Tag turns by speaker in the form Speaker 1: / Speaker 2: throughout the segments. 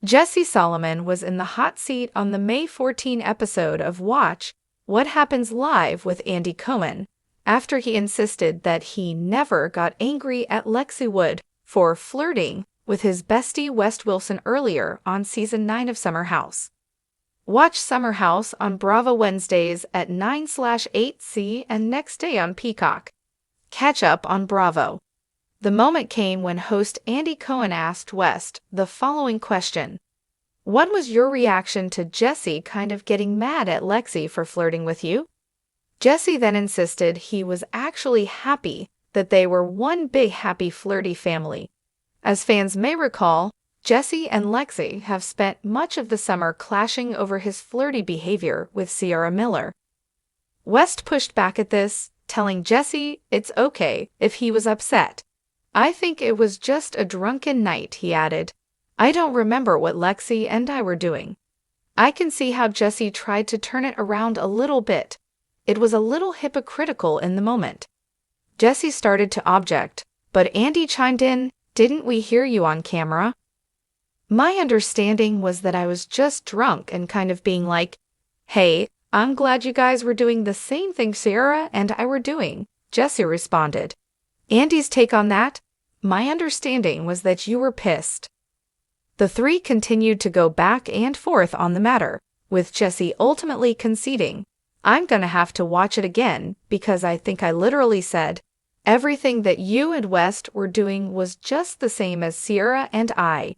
Speaker 1: Jesse Solomon was in the hot seat on the May 14 episode of Watch What Happens Live with Andy Cohen, after he insisted that he never got angry at Lexi Wood for flirting with his bestie West Wilson earlier on Season 9 of Summer House. Watch Summer House on Bravo Wednesdays at 9/8C and next day on Peacock. Catch up on Bravo. The moment came when host Andy Cohen asked West the following question: "What was your reaction to Jesse kind of getting mad at Lexi for flirting with you?" Jesse then insisted he was actually happy that they were one big happy flirty family. As fans may recall, Jesse and Lexi have spent much of the summer clashing over his flirty behavior with Sierra Miller. West pushed back at this, telling Jesse it's okay if he was upset. "I think it was just a drunken night," he added. "I don't remember what Lexi and I were doing." I can see how Jesse tried to turn it around a little bit. It was a little hypocritical in the moment. Jesse started to object, but Andy chimed in, "Didn't we hear you on camera?" "My understanding was that I was just drunk and kind of being like, 'Hey, I'm glad you guys were doing the same thing Sierra and I were doing,'" Jesse responded. Andy's take on that: "My understanding was that you were pissed." The three continued to go back and forth on the matter, with Jesse ultimately conceding, "I'm gonna have to watch it again because I think I literally said, everything that you and West were doing was just the same as Sierra and I."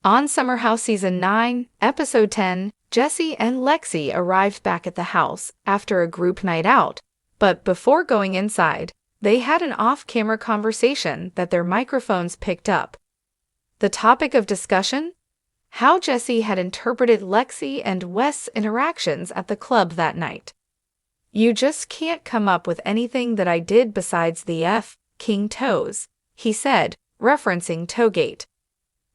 Speaker 1: On Summer House Season 9, Episode 10, Jesse and Lexi arrived back at the house after a group night out, but before going inside, they had an off-camera conversation that their microphones picked up. The topic of discussion? How Jesse had interpreted Lexi and West's interactions at the club that night. "You just can't come up with anything that I did besides the King toes," he said, referencing Toegate.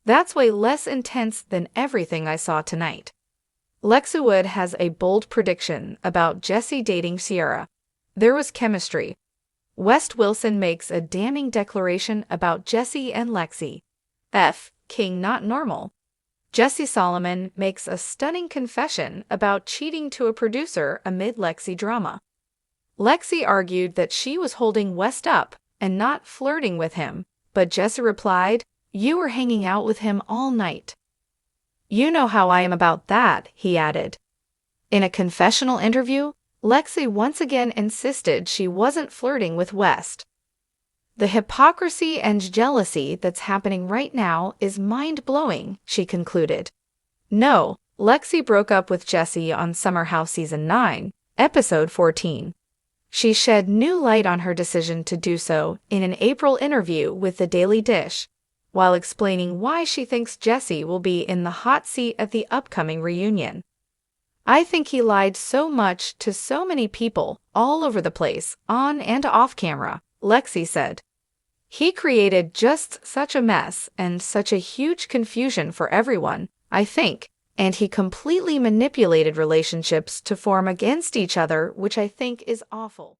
Speaker 1: "That's way less intense than everything I saw tonight." Lexi Wood has a bold prediction about Jesse dating Sierra. There was chemistry. West Wilson makes a damning declaration about Jesse and Lexi. King not normal. Jesse Solomon makes a stunning confession about cheating to a producer amid Lexi drama. Lexi argued that she was holding West up and not flirting with him, but Jesse replied, "You were hanging out with him all night." "You know how I am about that," he added. In a confessional interview, Lexi once again insisted she wasn't flirting with West. "The hypocrisy and jealousy that's happening right now is mind-blowing," she concluded. No, Lexi broke up with Jesse on Summer House Season 9, Episode 14. She shed new light on her decision to do so in an April interview with The Daily Dish, while explaining why she thinks Jesse will be in the hot seat at the upcoming reunion. "I think he lied so much to so many people all over the place, on and off camera," Lexi said. "He created just such a mess and such a huge confusion for everyone, I think, and he completely manipulated relationships to form against each other, which I think is awful."